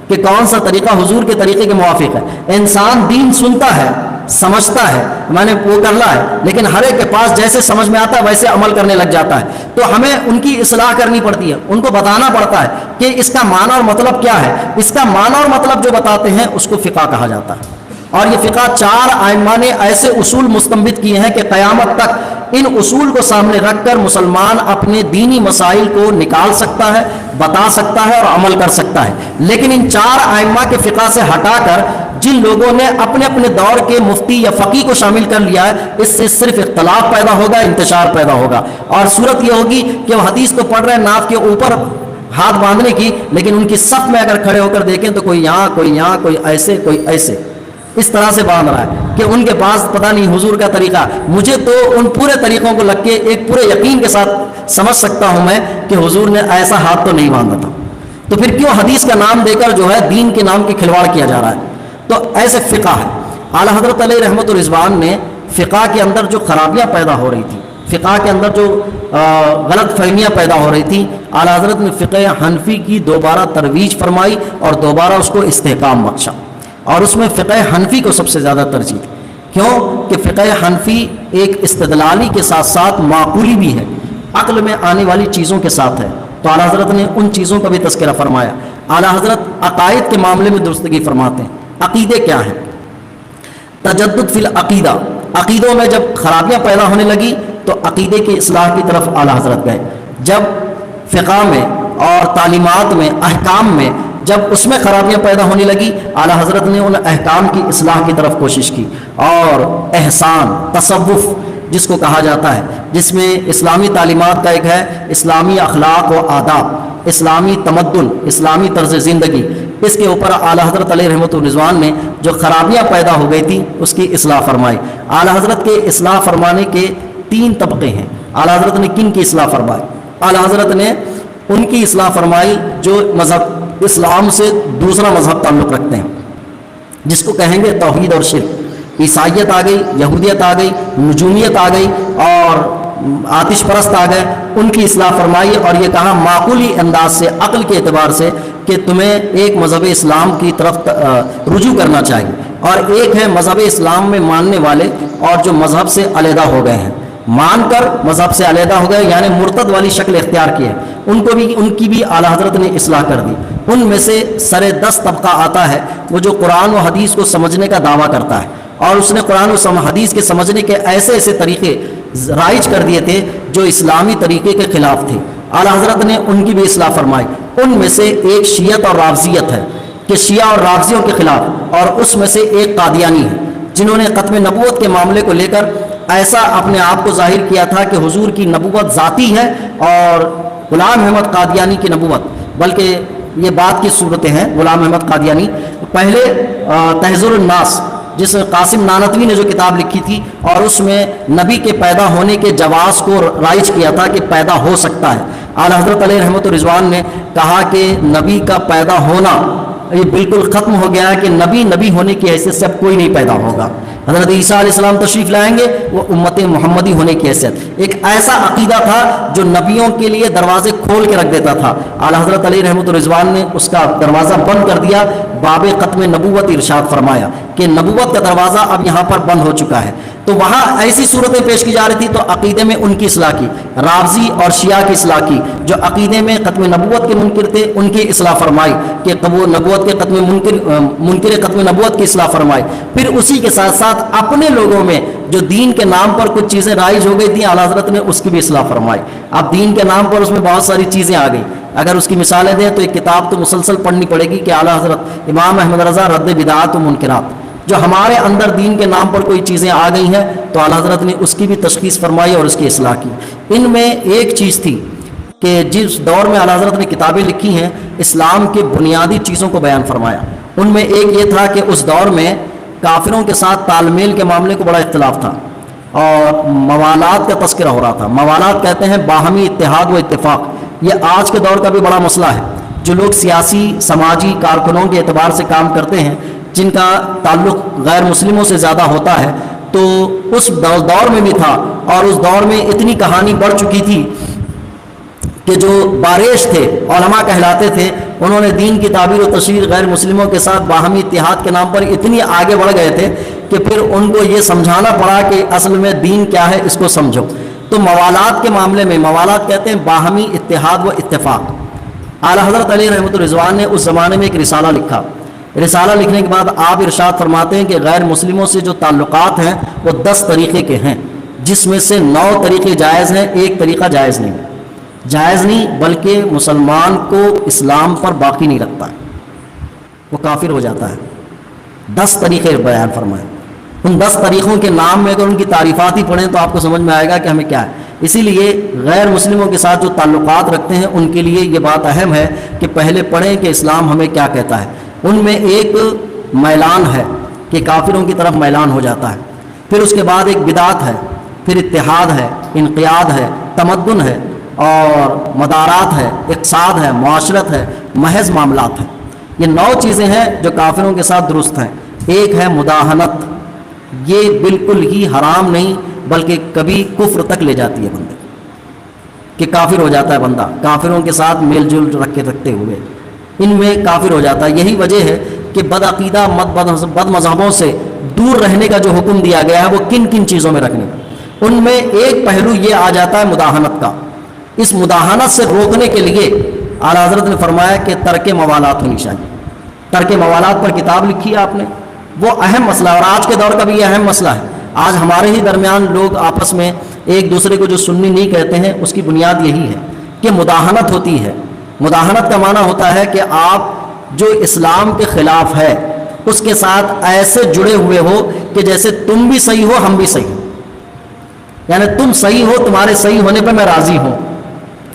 کہ کون سا طریقہ حضور کے طریقے کے موافق ہے؟ انسان دین سنتا ہے، سمجھتا ہے، میں نے وہ کرنا ہے، لیکن ہر ایک کے پاس جیسے سمجھ میں آتا ہے ویسے عمل کرنے لگ جاتا ہے۔ تو ہمیں ان کی اصلاح کرنی پڑتی ہے، ان کو بتانا پڑتا ہے کہ اس کا معنی اور مطلب کیا ہے۔ اس کا معنی اور مطلب جو بتاتے ہیں اس کو فقہ کہا جاتا ہے۔ اور یہ فقہ 4 ائمہ نے ایسے اصول مستنبط کیے ہیں کہ قیامت تک ان اصول کو سامنے رکھ کر مسلمان اپنے دینی مسائل کو نکال سکتا ہے، بتا سکتا ہے اور عمل کر سکتا ہے۔ لیکن ان 4 ائمہ کے فقہ سے ہٹا کر جن لوگوں نے اپنے اپنے دور کے مفتی یا فقیہ کو شامل کر لیا ہے، اس سے صرف اختلاف پیدا ہوگا، انتشار پیدا ہوگا، اور صورت یہ ہوگی کہ وہ حدیث کو پڑھ رہے ہیں ناف کے اوپر ہاتھ باندھنے کی، لیکن ان کی صف میں اگر کھڑے ہو کر دیکھیں تو کوئی یہاں، کوئی یہاں، کوئی ایسے، کوئی ایسے، اس طرح سے باندھ رہا ہے کہ ان کے پاس پتہ نہیں حضور کا طریقہ۔ مجھے تو ان پورے طریقوں کو لگ کے ایک پورے یقین کے ساتھ سمجھ سکتا ہوں میں کہ حضور نے ایسا ہاتھ تو نہیں باندھا تھا، تو پھر کیوں حدیث کا نام دے کر جو ہے دین کے نام کی کھلواڑ کیا جا رہا ہے؟ تو ایسے فقہ ہے۔ اعلیٰ حضرت علیہ رحمت الرضوان نے فقہ کے اندر جو خرابیاں پیدا ہو رہی تھی، فقہ کے اندر جو غلط فہمیاں پیدا ہو رہی تھی، اعلیٰ حضرت نے فقہ حنفی کی دوبارہ ترویج فرمائی اور دوبارہ اس کو استحکام بخشا، اور اس میں فقہ حنفی کو سب سے زیادہ ترجیح دی۔ کیوں کہ فقہ حنفی ایک استدلالی کے ساتھ ساتھ معقولی بھی ہے، عقل میں آنے والی چیزوں کے ساتھ ہے، تو اعلیٰ حضرت نے ان چیزوں کا بھی تذکرہ فرمایا۔ اعلیٰ حضرت عقائد کے معاملے میں درستگی فرماتے ہیں۔ عقیدے کیا ہیں؟ تجدد فی العقیدہ، عقیدوں میں جب خرابیاں پیدا ہونے لگی تو عقیدے کی اصلاح کی طرف اعلیٰ حضرت گئے۔ جب فقہ میں اور تعلیمات میں، احکام میں جب اس میں خرابیاں پیدا ہونے لگی، اعلیٰ حضرت نے ان احکام کی اصلاح کی طرف کوشش کی، اور احسان، تصوف جس کو کہا جاتا ہے، جس میں اسلامی تعلیمات کا ایک ہے اسلامی اخلاق و آداب، اسلامی تمدن، اسلامی طرز زندگی، اس کے اوپر اعلیٰ حضرت علیہ رحمت الرضوان نے جو خرابیاں پیدا ہو گئی تھی اس کی اصلاح فرمائی۔ اعلیٰ حضرت کے اصلاح فرمانے کے 3 طبقے ہیں۔ اعلیٰ حضرت نے کن کی اصلاح فرمائی؟ اعلیٰ حضرت نے ان کی اصلاح فرمائی جو مذہب اسلام سے دوسرا مذہب تعلق رکھتے ہیں، جس کو کہیں گے توحید اور شرک۔ عیسائیت آ گئی، یہودیت آ گئی، نجومیت آ گئی اور آتش پرست آ گئے، ان کی اصلاح فرمائی، اور یہ کہا معقولی انداز سے، عقل کے اعتبار سے، کہ تمہیں ایک مذہب اسلام کی طرف رجوع کرنا چاہیے، اور ایک ہے مذہب اسلام میں ماننے والے اور جو مذہب سے علیحدہ ہو گئے ہیں، مان کر مذہب سے علیحدہ ہو گئے، یعنی مرتد والی شکل اختیار کی ہے، ان کی بھی اعلیٰ حضرت نے اصلاح کر دی۔ ان میں سے سر 10 طبقہ آتا ہے وہ جو قرآن و حدیث کو سمجھنے کا دعویٰ کرتا ہے، اور اس نے قرآن و حدیث کے سمجھنے کے ایسے ایسے طریقے رائج کر دیے تھے جو اسلامی طریقے کے خلاف تھے۔ اعلیٰ حضرت نے ان کی بھی اصلاح فرمائی۔ ان میں سے ایک شیعت اور رافضیت ہے کہ شیعہ اور رافضیوں کے خلاف، اور اس میں سے ایک قادیانی ہے جنہوں نے ختم نبوت کے معاملے کو لے کر ایسا اپنے آپ کو ظاہر کیا تھا کہ حضور کی نبوت ذاتی ہے اور غلام احمد قادیانی کی نبوت، بلکہ یہ بات کی صورتیں ہیں۔ غلام احمد قادیانی پہلے تحذر الناس، جس قاسم نانوتوی نے جو کتاب لکھی تھی، اور اس میں نبی کے پیدا ہونے کے جواز کو رائج کیا تھا کہ پیدا ہو سکتا ہے۔ اعلیٰ حضرت علیہ رحمت الرضوان نے کہا کہ نبی کا پیدا ہونا یہ بالکل ختم ہو گیا ہے، کہ نبی ہونے کی حیثیت سے اب کوئی نہیں پیدا ہوگا، حضرت عیسیٰ علیہ السلام تشریف لائیں گے، وہ امت محمدی ہونے کی حیثیت، ایک ایسا عقیدہ تھا جو نبیوں کے لیے دروازے کھول کے رکھ دیتا تھا۔ اعلیٰ حضرت علی رحمۃ الرضوان نے اس کا دروازہ بند کر دیا، باب ختم نبوت ارشاد فرمایا کہ نبوت کا دروازہ اب یہاں پر بند ہو چکا ہے۔ تو وہاں ایسی صورتیں پیش کی جا رہی تھی تو عقیدے میں ان کی اصلاح کی، رافضی اور شیعہ کی اصلاح کی، جو عقیدے میں ختم نبوت کے منکر تھے ان کی اصلاح فرمائی کہ نبوت کے منکر ختم نبوت کی اصلاح فرمائی۔ پھر اسی کے ساتھ ساتھ اپنے لوگوں میں جو دین کے نام پر کچھ چیزیں رائج ہو گئی تھیں، اعلیٰ حضرت نے اس کی بھی اصلاح فرمائی۔ اب دین کے نام پر اس میں بہت ساری چیزیں آ گئی، اگر اس کی مثالیں دیں تو ایک کتاب تو مسلسل پڑھنی پڑے گی کہ اعلیٰ حضرت امام احمد رضا رد بدعات و منکرات، جو ہمارے اندر دین کے نام پر کوئی چیزیں آ گئی ہیں تو اعلیٰ حضرت نے اس کی بھی تشخیص فرمائی اور اس کی اصلاح کی۔ ان میں ایک چیز تھی کہ جس دور میں اعلیٰ حضرت نے کتابیں لکھی ہیں اسلام کے بنیادی چیزوں کو بیان فرمایا، ان میں ایک یہ تھا کہ اس دور میں کافروں کے ساتھ تال میل کے معاملے کو بڑا اختلاف تھا اور موالات کا تذکرہ ہو رہا تھا۔ موالات کہتے ہیں باہمی اتحاد و اتفاق، یہ آج کے دور کا بھی بڑا مسئلہ ہے۔ جو لوگ سیاسی سماجی کارکنوں کے اعتبار سے کام کرتے ہیں، جن کا تعلق غیر مسلموں سے زیادہ ہوتا ہے، تو اس دور میں بھی تھا اور اس دور میں اتنی کہانی بڑھ چکی تھی کہ جو باریش تھے، علماء کہلاتے تھے، انہوں نے دین کی تعبیر و تشریح غیر مسلموں کے ساتھ باہمی اتحاد کے نام پر اتنی آگے بڑھ گئے تھے کہ پھر ان کو یہ سمجھانا پڑا کہ اصل میں دین کیا ہے، اس کو سمجھو۔ تو موالات کے معاملے میں، موالات کہتے ہیں باہمی اتحاد و اتفاق۔ اعلیٰ حضرت علی رحمۃ الرضوان نے اس زمانے میں ایک رسالہ لکھا۔ رسالہ لکھنے کے بعد آپ ارشاد فرماتے ہیں کہ غیر مسلموں سے جو تعلقات ہیں وہ 10 طریقے کے ہیں، جس میں سے 9 طریقے جائز ہیں، ایک طریقہ جائز نہیں، جائز نہیں بلکہ مسلمان کو اسلام پر باقی نہیں رکھتا ہے، وہ کافر ہو جاتا ہے۔ 10 طریقے بیان فرمائے، ان 10 طریقوں کے نام میں اگر ان کی تعریفات ہی پڑھیں تو آپ کو سمجھ میں آئے گا کہ ہمیں کیا ہے۔ اسی لیے غیر مسلموں کے ساتھ جو تعلقات رکھتے ہیں ان کے لیے یہ بات اہم ہے کہ پہلے پڑھیں کہ اسلام ہمیں کیا کہتا ہے۔ ان میں ایک میلان ہے کہ کافروں کی طرف میلان ہو جاتا ہے، پھر اس کے بعد ایک بدعت ہے، پھر اتحاد ہے، انقیاد ہے، تمدن ہے اور مدارات ہے، اقتصاد ہے، معاشرت ہے، محض معاملات ہیں۔ یہ 9 چیزیں ہیں جو کافروں کے ساتھ درست ہیں۔ ایک ہے مداہنت، یہ بالکل ہی حرام نہیں بلکہ کبھی کفر تک لے جاتی ہے بندے کہ کافر ہو جاتا ہے بندہ، کافروں کے ساتھ میل جول رکھتے ہوئے ان میں کافر ہو جاتا ہے۔ یہی وجہ ہے کہ بدعقیدہ بد مذہبوں سے دور رہنے کا جو حکم دیا گیا ہے وہ کن کن چیزوں میں رکھنے کا، ان میں ایک پہلو یہ آ جاتا ہے مداہنت کا۔ اس مداہنت سے روکنے کے لیے اعلیٰ حضرت نے فرمایا کہ ترک موالات ہونی چاہیے۔ ترک موالات پر کتاب لکھی ہے آپ نے، وہ اہم مسئلہ ہے اور آج کے دور کا بھی یہ اہم مسئلہ ہے۔ آج ہمارے ہی درمیان لوگ آپس میں ایک دوسرے کو جو سنی نہیں کہتے ہیں، اس کی بنیاد یہی ہے کہ مداہنت ہوتی ہے۔ مداہنت کا معنی ہوتا ہے کہ آپ جو اسلام کے خلاف ہے اس کے ساتھ ایسے جڑے ہوئے ہو کہ جیسے تم بھی صحیح ہو ہم بھی صحیح ہو، یعنی تم صحیح ہو، تمہارے صحیح ہونے پہ میں راضی ہوں۔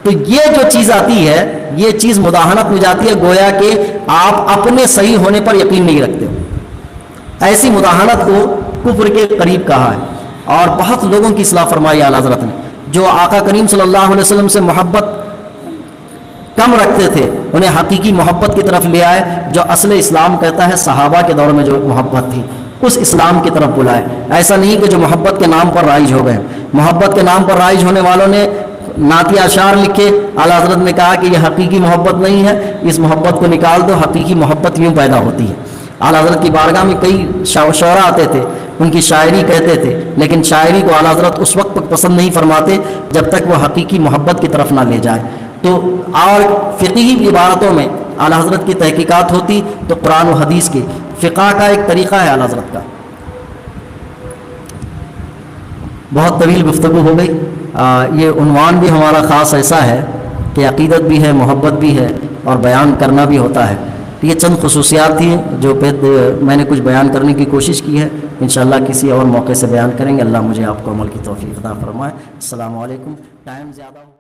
تو یہ جو چیز آتی ہے، یہ چیز مداہنت میں جاتی ہے، گویا کہ آپ اپنے صحیح ہونے پر یقین نہیں رکھتے ہو۔ ایسی مداہنت کو کفر کے قریب کہا ہے اور بہت لوگوں کی اصلاح فرمائی اعلیٰ حضرت نے، جو آقا کریم صلی اللہ علیہ وسلم سے محبت کم رکھتے تھے انہیں حقیقی محبت کی طرف لے آئے، جو اصل اسلام کہتا ہے صحابہ کے دور میں جو محبت تھی اس اسلام کی طرف بلائے۔ ایسا نہیں کہ جو محبت کے نام پر رائج ہو گئے، محبت کے نام پر رائج ہونے والوں نے نعتیہ اشعار لکھے، اعلیٰ حضرت نے کہا کہ یہ حقیقی محبت نہیں ہے، اس محبت کو نکال دو، حقیقی محبت یوں پیدا ہوتی ہے۔ اعلیٰ حضرت کی بارگاہ میں کئی شعراء آتے تھے، ان کی شاعری کہتے تھے، لیکن شاعری کو اعلیٰ حضرت اس وقت پسند نہیں فرماتے جب تک وہ حقیقی محبت کی طرف نہ لے جائے۔ تو اور فقہی عبارتوں میں اعلیٰ حضرت کی تحقیقات ہوتی تو قرآن و حدیث کی فقہ کا ایک طریقہ ہے اعلیٰ حضرت کا۔ بہت طویل گفتگو ہو گئی، یہ عنوان بھی ہمارا خاص ایسا ہے کہ عقیدت بھی ہے، محبت بھی ہے اور بیان کرنا بھی ہوتا ہے۔ یہ چند خصوصیات تھیں جو میں نے کچھ بیان کرنے کی کوشش کی ہے، انشاءاللہ کسی اور موقع سے بیان کریں گے۔ اللہ مجھے آپ کو عمل کی توفیق عطا فرمائے۔ السلام علیکم۔ ٹائم زیادہ ہو